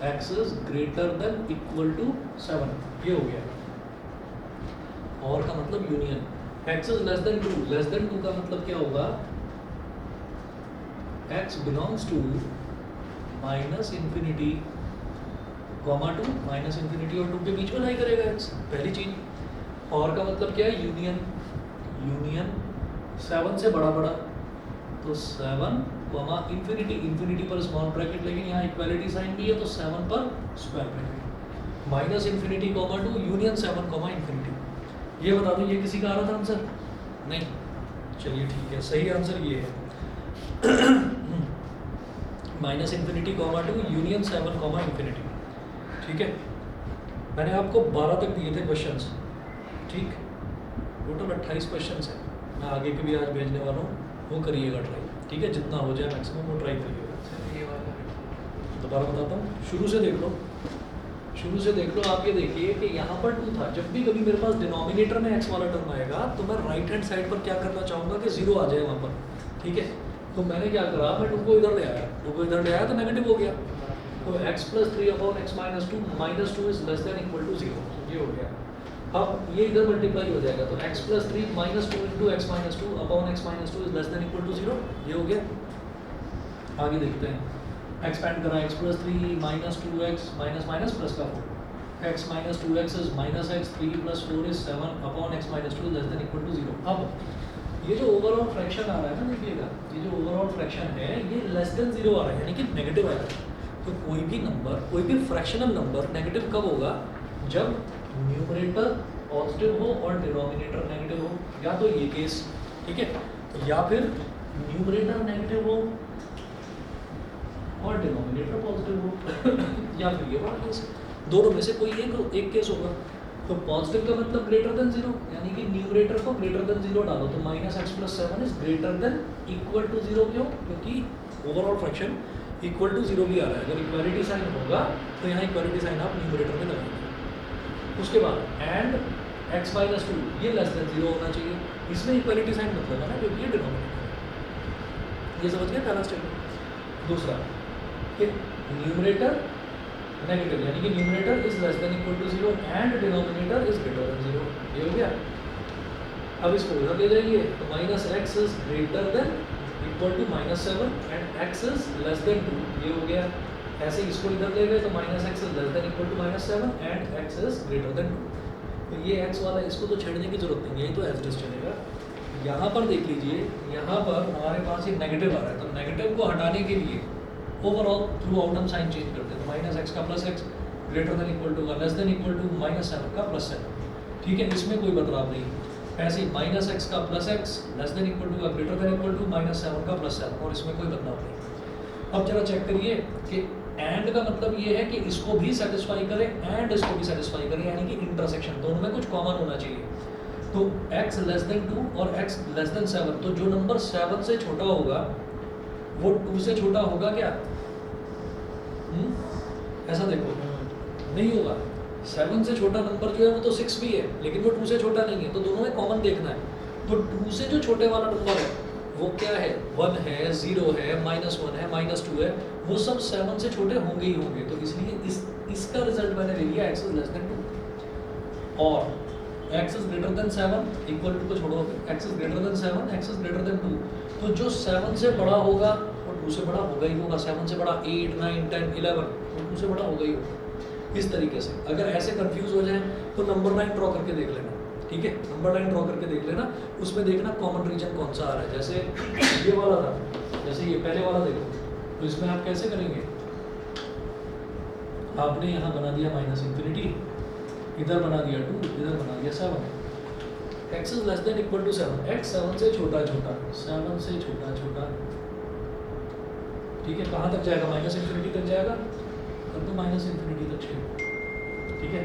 x is greater than equal to 7 ये हो गया। और का मतलब union, x is less than 2, less than 2 का मतलब क्या होगा, x बिलोंग्स टू -∞, -2, -∞ और 2 के बीच में लाई करेगा x, पहली चीज। और का मतलब क्या है, यूनियन, यूनियन 7 से बड़ा बड़ा, तो 7, इंफिनिटी पर स्मॉल ब्रैकेट, लेकिन यहाँ इक्वालिटी साइन भी है तो 7 पर स्क्वायर ब्रैकेट, -∞, 2 यूनियन 7, इंफिनिटी। ये बता दो, ये किसी का आ रहा था आंसर? नहीं, चलिए ठीक है, सही आंसर ये है -∞, 2 यूनियन 7, इंफिनिटी, ठीक है। मैंने आपको 12 तक दिए थे क्वेश्चंस, ठीक। टोटल 28 क्वेश्चंस हैं, मैं आगे के भी आज भेजने वाला हूँ, वो करिएगा ट्राई, ठीक है। जितना हो जाए मैक्सिमम वो ट्राई करिएगा। दोबारा बताता हूँ, शुरू से देख लो, शुरू से देख लो। आप ये देखिए कि यहाँ पर 2 था, जब भी कभी मेरे पास डिनोमिनेटर में x वाला टर्म आएगा तो मैं राइट हैंड साइड पर क्या करना चाहूँगा कि 0 आ जाए वहाँ पर, ठीक है। तो मैंने क्या करा, मैं 2 को इधर ले आया, 2 को इधर ले आया तो नेगेटिव हो गया, तो x + 3/x - 2, -2 is less than equal to 0 ये हो गया। अब ये इधर मल्टीप्लाई हो जाएगा, तो x + 3 - 2 × x - 2 upon x - 2 is less than equal to 0 ये हो गया। आगे देखते हैं, एक्सपेंड करा, x + 3 - 2x - प्लस का 4, x - 2x is -x, 3 + 4 is 7 upon x - 2 less than equal to 0। अब ये जो ओवरऑल फ्रैक्शन आ रहा है ना, देखिएगा ये जो ओवरऑल फ्रैक्शन है ये लेस देन जीरो आ रहा है, यानी कि नेगेटिव आ रहा है। तो कोई भी नंबर, कोई भी फ्रैक्शनल नंबर नेगेटिव कब होगा? जब न्यूमरेटर पॉजिटिव हो और डिनोमिनेटर नेगेटिव हो, या तो ये केस, ठीक है, या फिर न्यूमरेटर नेगेटिव हो और डिनोमिनेटर पॉजिटिव हो या फिर ये वाला केस, दोनों में से कोई एक केस होगा। तो पॉजिटिव का मतलब ग्रेटर देन जीरो, यानी कि न्यूमरेटर को ग्रेटर देन जीरो डालो तो minus x plus 7 is greater than equal to zero. क्यों? क्योंकि overall fraction equal to zero भी आ रहा है। अगर इक्वालिटी साइन होगा तो यहाँ इक्वालिटी साइन आप न्यूमरेटर में लगाएंगे। उसके बाद एंड एक्स माइनस टू, ये लेस देन जीरो होना चाहिए। इसमें इक्वालिटी साइन मतलब है ना, क्योंकि ये डिनोमिनेटर। ये समझ गए पहला स्टेटमेंट। दूसरा कि न्यूमरेटर नेगेटिव, यानी कि numerator is less than equal to zero and denominator is greater than zero. ये हो गया। अब इसको उधर ले जाइए तो minus x is greater than equal to minus 7 and x is less than 2, ये हो गया। ऐसे इसको इधर ले गए तो minus x is less than equal to minus 7 and x is greater than 2। तो ये एक्स वाला इसको तो छेड़ने की जरूरत नहीं है, यही तो एज इट इज चलेगा। यहाँ पर देख लीजिए, यहाँ पर हमारे पास ये नेगेटिव आ रहा है, तो नेगेटिव को हटाने के लिए ओवरऑल थ्रू आउट हम साइन चेंज करते हैं। तो माइनस एक्स का plus x greater than equal to less than equal to minus 7 का प्लस 7, ठीक है, इसमें कोई बदलाव नहीं। ऐसे ही माइनस एक्स का plus x less than equal to greater than equal to minus 7 का प्लस 7, और इसमें कोई बदलाव नहीं। अब जरा चेक करिए कि एंड का मतलब ये है कि इसको भी सेटिस्फाई करे एंड इसको भी सेटिस्फाई करे, यानी कि इंटरसेक्शन, दोनों में कुछ कॉमन होना चाहिए। तो x लेस देन 2 और x लेस देन 7, तो जो नंबर 7 से छोटा होगा वो 2 से छोटा होगा क्या? ऐसा देखो, नहीं होगा। 7 से छोटा नंबर जो है वो तो 6 भी है, लेकिन वो 2 से छोटा नहीं है, तो दोनों में कॉमन देखना है। तो 2 से जो छोटे वाला नंबर है वो क्या है? 1 है, 0 है, -1 है, -2 है, वो सब 7 से छोटे होंगे ही होंगे। तो इसलिए इसका रिजल्ट मैंने ले लिया x इज लेस देन 2 और x is greater than 7 equal to को छोड़ो, x is greater than 7, x is greater than 2। तो जो 7 से बड़ा होगा वो 2 से बड़ा होगा ही होगा। 7 से बड़ा 8, 9, 10, 11, वो 2 से बड़ा होगा ही होगा। इस तरीके से अगर ऐसे कंफ्यूज हो जाए तो नंबर लाइन ड्रॉ करके देख लेना, ठीक है, नंबर लाइन ड्रॉ करके देख लेना, उसमें देखना कॉमन रीजन कौन सा आ रहा है। जैसे ये वाला था, जैसे ये पहले वाला देखो, तो इसमें आप कैसे करेंगे? आपने यहाँ बना दिया -∞, इधर बना दिया 2, इधर बना दिया 7। x is less than equal to 7, x 7 से छोटा छोटा, 7 से छोटा छोटा, ठीक है, कहाँ तक जाएगा? -∞ तक जाएगा, तब तो -∞ तक चाहिए, ठीक है।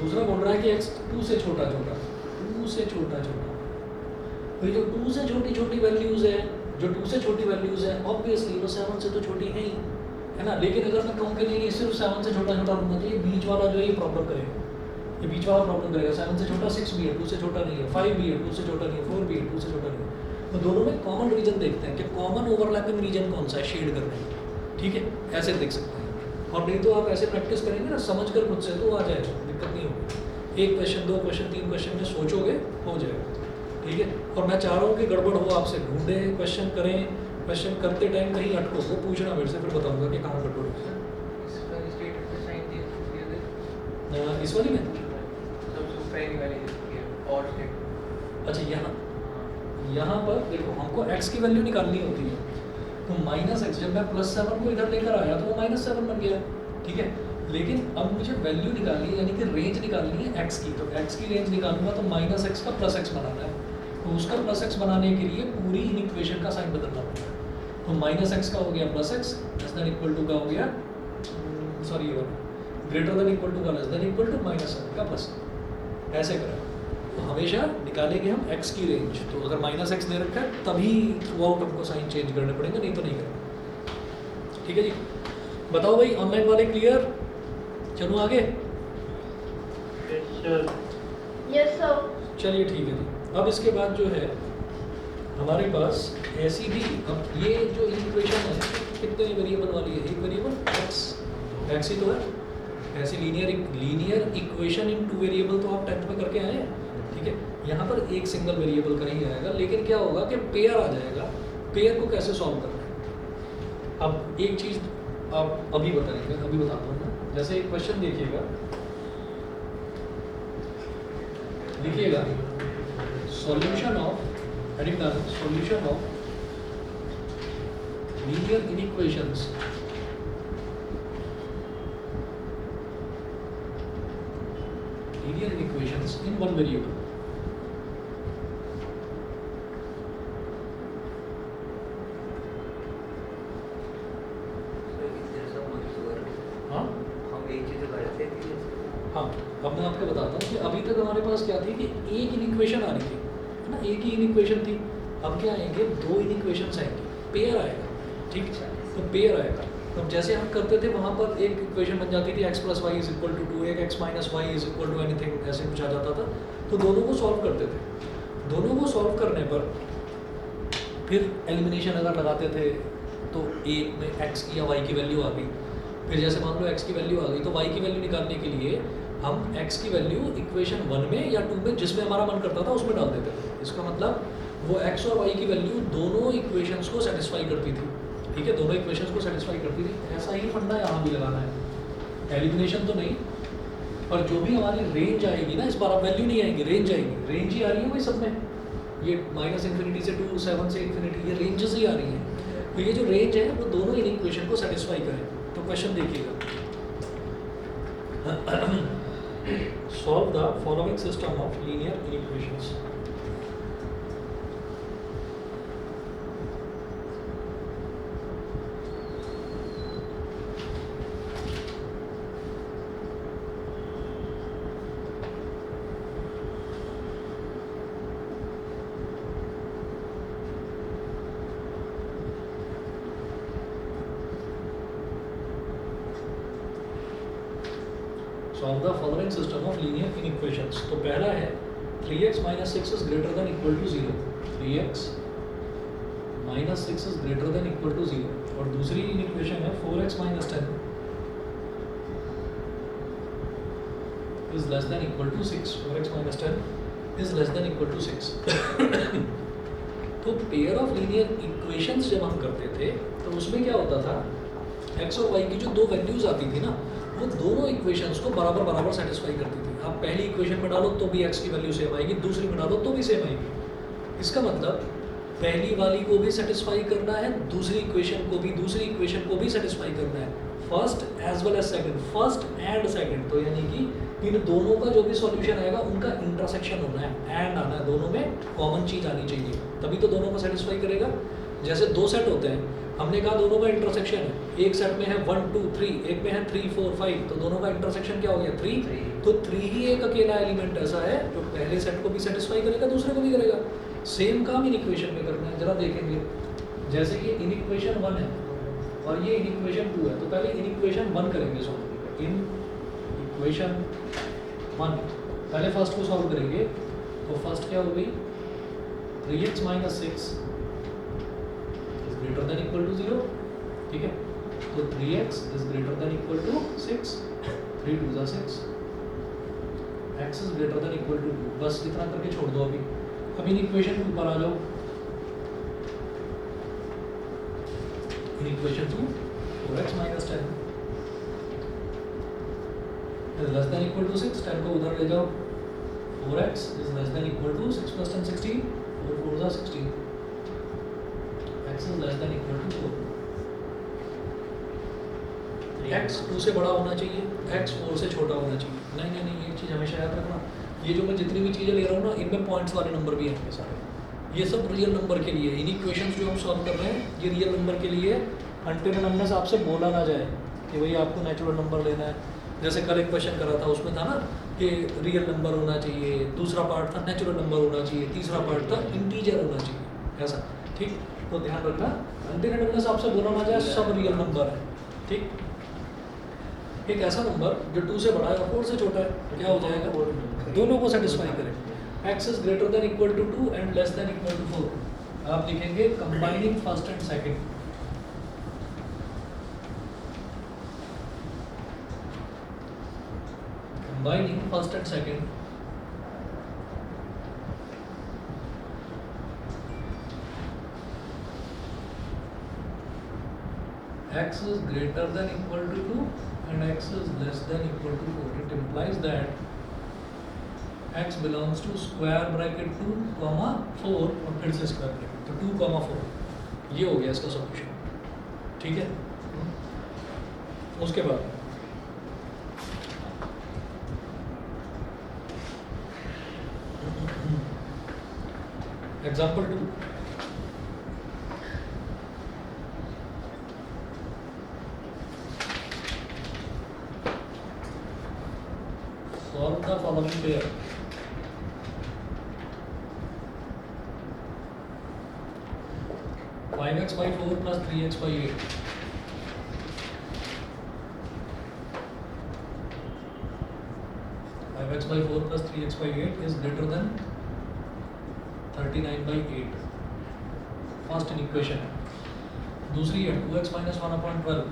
दूसरा बोल रहा है कि x 2 से छोटा छोटा, 2 से छोटा छोटा। तो ये जो 2 से छोटी छोटी वैल्यूज है, जो 2 से छोटी वैल्यूज है, ऑब्वियसली वो 7 से तो छोटी है ही, है ना। लेकिन अगर मैं कहूँ कि नहीं सिर्फ 7 से छोटा छोटा लूँगा तो ये बीच वाला जो है ये प्रॉब्लम करेगा, ये बीच वाला प्रॉब्लम करेगा। 7 से छोटा 6 भी है, 2 से छोटा नहीं है, 5 भी है, 2 से छोटा नहीं है, 4 भी है, 2 से छोटा नहीं है। तो दोनों में कॉमन रीजन देखते हैं कि कॉमन ओवरलैपिंग रीजन कौन सा है शेड करने में, ठीक है, ऐसे देख सकते हैं। और नहीं तो आप ऐसे प्रैक्टिस करेंगे ना समझ कर खुद से, तो आ जाएगा, दिक्कत नहीं होगी। 1 क्वेश्चन 2 क्वेश्चन 3 क्वेश्चन में सोचोगे हो जाएगा, ठीक है। और मैं चाह रहा हूँ कि गड़बड़ हो आपसे, ढूंढे क्वेश्चन करें, क्वेश्चन करते टाइम कहीं अटको वो पूछना मेरे से, फिर बताऊँगा कि कहाँ गड़बड़ हो। इस वाली में अच्छा, यहाँ पर देखो हमको x की वैल्यू निकालनी होती है, तो -x, जब मैं +7 को इधर लेकर आया तो वो -7 बन गया, ठीक है। लेकिन अब मुझे वैल्यू निकालनी है, यानी कि रेंज निकालनी है x की, तो x की रेंज निकालूंगा तो -x का +x बनाना है, तो उसका +x बनाने के लिए पूरी इन इक्वेशन का साइन बदलना पड़ेगा। तो -x का हो गया +x, less than equal to का हो गया, सॉरी ये ग्रेटर देन इक्वल टू का लेस देन इक्वल टू -7 का प्लस, ऐसे करें। तो हमेशा निकालेंगे हम x की रेंज, तो अगर -x दे रखा है तभी थ्रू आउट हमको साइन चेंज करने पड़ेंगे, नहीं तो नहीं करेंगे, ठीक है जी। बताओ भाई, ऑनलाइन वाले क्लियर? चलो आगे। Yes, sir. चलिए ठीक है जी। अब इसके बाद जो है हमारे पास ऐसी भी, अब ये जो इक्वेशन है कितने वेरिएबल वाली है? एक वेरिएबल x ही तो है। ऐसी लीनियर इक्वेशन इन 2 वेरिएबल तो आप 10th में करके आए हैं, ठीक है। यहाँ पर एक सिंगल वेरिएबल का ही आएगा, लेकिन क्या होगा कि पेयर आ जाएगा। पेयर को कैसे सॉल्व करना है? अब एक चीज़ आप अभी बताएंगे, अभी बताता हूँ मैं। जैसे एक क्वेश्चन देखिएगा, solution of heading down solution of linear inequations in one variable. हाँ हम एक चीज़ करते थे हाँ, अब मैं आपको बताता हूँ कि अभी तक हमारे पास क्या थी कि एक इनिक्वेशन आ रही थी, है ना, एक ही इनिक्वेशन थी। अब क्या आएंगे, दो इनिक्वेशंस आएंगे, पेयर आएगा, ठीक है, तो पेयर आएगा। तो जैसे हम करते थे वहाँ पर एक इक्वेशन बन जाती थी x + y = 2, एक x - y = एनीथिंग, ऐसे कुछ आ जाता था। तो दोनों को सॉल्व करते थे। दोनों को सॉल्व करने पर फिर एलिमिनेशन अगर लगाते थे तो एक में x की या y की वैल्यू आ गई। फिर जैसे मान लो x की वैल्यू आ गई तो y की वैल्यू निकालने के लिए हम x की वैल्यू इक्वेशन 1 में या 2 में जिसमें हमारा मन करता था उसमें डाल देते थे। इसका मतलब वो x और y की वैल्यू दोनों इक्वेशंस को सेटिस्फाई करती थी, ठीक है, दोनों इक्वेशंस को सेटिस्फाई करती थी। ऐसा ही फंडा यहाँ भी लगाना है, एलिमिनेशन तो नहीं, पर जो भी हमारी रेंज आएगी ना, इस बार अब वैल्यू नहीं आएगी, रेंज आएगी। रेंज ही आ रही है भाई सब में, ये -∞ से 2, 7 से ∞, ये रेंजेस ही आ रही हैं। तो ये जो रेंज है वो दोनों इन इक्वेशन को सेटिस्फाई करें। तो क्वेश्चन देखिएगा, solve the following system of linear equations. Solve the following system of linear inequations. तो पहला है 3x - 6 is greater than equal to 0. 3x - 6 is greater than equal to 0. और दूसरी इक्वेशन है 4x - 10 is less than equal to 6. 4x - 10 is less than equal to 6. तो pair of linear equations जब हम करते थे तो उसमें क्या होता था, x और y की जो दो वैल्यूज आती थी ना, वो दोनों इक्वेशंस को बराबर बराबर सेटिस्फाई करती थी। आप पहली इक्वेशन में डालो तो भी x की वैल्यू सेम आएगी, दूसरी में डालो तो भी सेम आएगी। इसका मतलब पहली वाली को भी सेटिस्फाई करना है, दूसरी इक्वेशन को भी सेटिस्फाई करना है, first as well as second, first and second. तो यानी कि इन दोनों का जो भी सॉल्यूशन आएगा उनका इंटरसेक्शन होना है, एंड आना है, दोनों में कॉमन चीज आनी चाहिए, तभी तो दोनों को सेटिस्फाई करेगा। जैसे दो सेट होते हैं, हमने कहा दोनों का इंटरसेक्शन है, एक सेट में है 1 2 3, एक में है 3 4 5, तो दोनों का इंटरसेक्शन क्या हो गया 3। तो 3 ही एक अकेला एलिमेंट ऐसा है जो पहले सेट को भी सेटिस्फाई करेगा, दूसरे को भी करेगा। सेम काम इन इक्वेशन में करना है। जरा देखेंगे, जैसे कि इन इक्वेशन 1 है और ये इन इक्वेशन 2 है, तो पहले इन इक्वेशन 1 करेंगे सॉल्व। इन इक्वेशन 1 पहले फर्स्ट को सॉल्व करेंगे, तो फर्स्ट क्या हो गई 3x - 6 greater than equal to 0, ठीक है, तो 3x is greater than equal to 6, 3 2 are 6, x is greater than equal to 2, बस इतना करके छोड़ दो। अभी इन इक्वेशन 2 पर आ जाओ। In equation 2 4x - 10 is less than equal to 6, 10 को उधर ले जाओ, 4x is less than equal to 6 + 10 16, 4 4 are 16, x is less than equal to 4। x 2 से बड़ा होना चाहिए, x 4 से छोटा होना चाहिए। नहीं नहीं नहीं, ये चीज़ हमेशा याद रखना। ये जो मैं जितनी भी चीज़ें ले रहा हूँ ना, इनमें पॉइंट्स वाले नंबर भी आएंगे सारे। ये सब रियल नंबर के लिए, इन इक्वेशंस जो हम सॉल्व कर रहे हैं ये रियल नंबर के लिए, अंटिल अनलेस आपसे बोला ना जाए कि भाई आपको नेचुरल नंबर लेना है। जैसे कल एक क्वेश्चन करा था, उसमें था ना कि रियल नंबर होना चाहिए, दूसरा पार्ट था नेचुरल नंबर होना चाहिए, तीसरा पार्ट था इंटीजर होना चाहिए, ऐसा, ठीक। तो ध्यान रखना, अंटिल अनलेस आपसे बोला ना जाए सब रियल नंबर है, ठीक। एक ऐसा नंबर जो 2 से बड़ा है और 4 से छोटा है, क्या हो जाएगा, दोनों को सेटिस्फाई करें। x is greater than equal to 2 and less than equal to 4। आप लिखेंगे combining first and second, combining first and second, x is greater than equal to 2 and x is less than equal to 4. It implies that x belongs to square bracket 2 comma 4 और फिर से square bracket, तो 2 comma 4 ये हो गया इसका solution. ठीक है, उसके बाद example 2, solve the following pair. Five x by 4 plus 3x by 8. Five x by 4 plus 3x by 8 is greater than 39 by 8. First equation है। दूसरी है 2x minus 1/12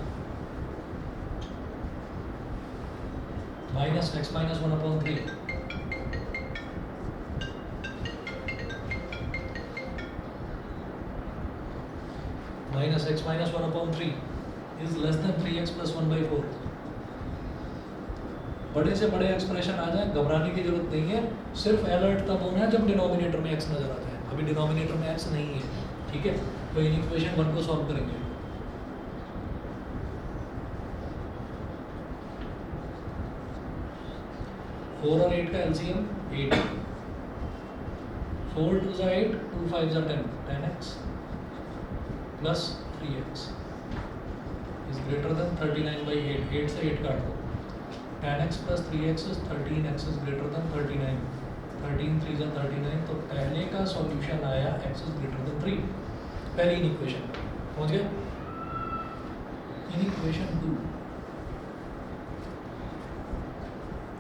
minus x minus 1/3 minus x minus 1/3 is less than 3x plus 1/4। बड़े से बड़े expression आ जाए घबराने की जरूरत नहीं है, सिर्फ अलर्ट तब होना है जब डिनोमिनेटर में x नजर आता है। अभी डिनोमिनेटर में x नहीं है, ठीक है, तो इन इक्वेशन 1 को सॉल्व करेंगे। फोर और 8 का एलसीएम 8, 4 2 जा 8, 2 5 जा 10, 10x plus 3x is greater then 39 by 8। 8 से 8 काट दो, 10x plus 3x is 13x is greater than 39, 13 3 जा 39, तो पहले का सॉल्यूशन आया x is greater than 3, पहली इन इक्वेशन पहुंच गए। इन इक्वेशन 2,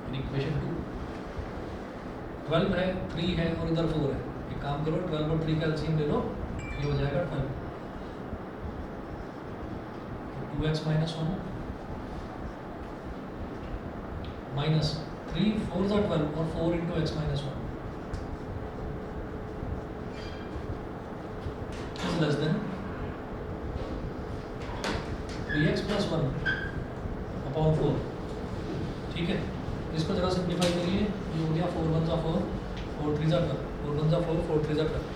इन इक्वेशन 2 12 है, 3 है और इधर 4 है। एक काम करो, 12 और 3 का एलसीएम ले लो, ये हो जाएगा 12। 2x minus 1 minus 3 4 जा 12 और 4 into x minus 1 is less than 3x plus 1 upon 4। ठीक है, इसको जरा सिंप्लीफाई करिए, ये हो गया 4 1 जा 4, 4 3 जा 12, 4 1 जा 4, 4 3 जा 12।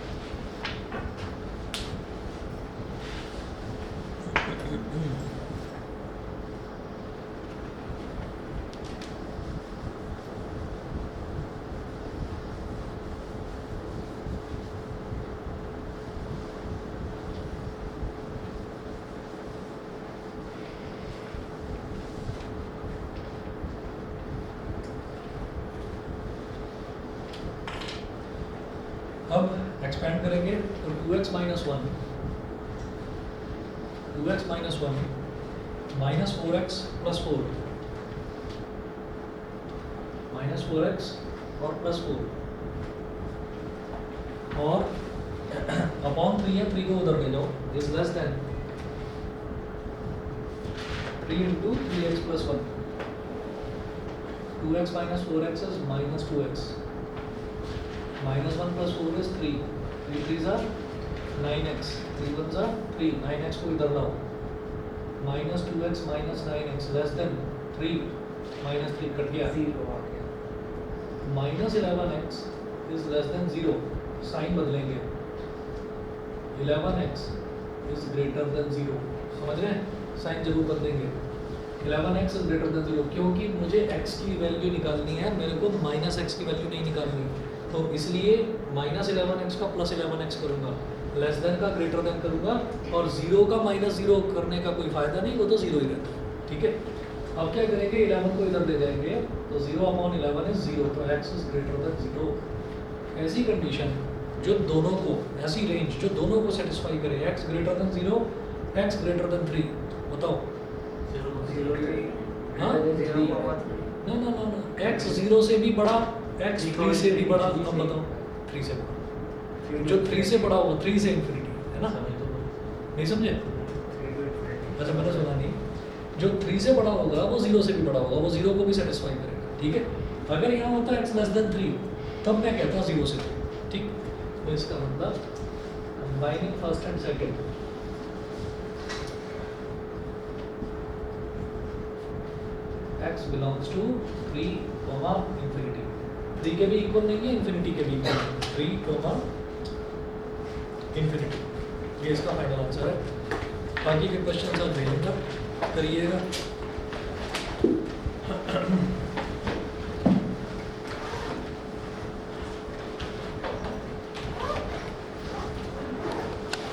अब एक्सपेंड करेंगे तो 2x minus 1 minus 4x plus 4 minus 4x और plus 4 और अपॉन 3 है, 3 को उधर ले जाओ, is less then 3 into 3x plus 1, 2x minus 4x is minus 2x, minus 1 plus 4 is 3, 3 3s are 9x, 3 1s are 3, 9x को इधर लाओ, minus 2x minus 9x less than 3, minus 3 cut गया, minus 11x is less than 0, sign बदलेंगे, 11x is greater than 0, समझ रहे हैं, sign जरूर बदलेंगे। 11x is greater than 0 क्योंकि मुझे x की वैल्यू निकालनी है, मेरे को माइनस x की वैल्यू नहीं निकालनी, तो इसलिए माइनस 11x का प्लस 11x करूंगा, लेस देन का ग्रेटर देन करूंगा, और 0 का माइनस 0 करने का कोई फायदा नहीं, वो तो 0 ही रहता है। ठीक है, अब क्या करेंगे, 11 को इधर ले जाएंगे, तो 0 अपॉन 11 इज 0, तो x इज ग्रेटर देन 0। ऐसी कंडीशन जो दोनों को, ऐसी रेंज जो दोनों को सेटिस्फाई करे, x greater than 0, x greater than 3, बताओ। हाँ ना ना ना ना, x 0 से भी बड़ा, x 3 से भी बड़ा, अब बताओ 3 से बड़ा, जो 3 से बड़ा हो 3 से इंफिनिटी है ना, नहीं समझे? अच्छा मैंने सुना नहीं, जो 3 से बड़ा होगा वो 0 से भी बड़ा होगा, वो 0 को भी सेटिस्फाई करेगा। ठीक है, अगर यहाँ होता है x लेस देन 3, तब मैं कहता 0 से, ठीक, तो इसका मतलब combining first and second, x belongs to 3, infinity, 3 के भी इक्वल नहीं है, इन्फिनिटी के भी इक्वल, 3 कोमा इन्फिनिटी, ये इसका फाइनल आंसर है। बाकी के क्वेश्चन आप भेजना करिएगा।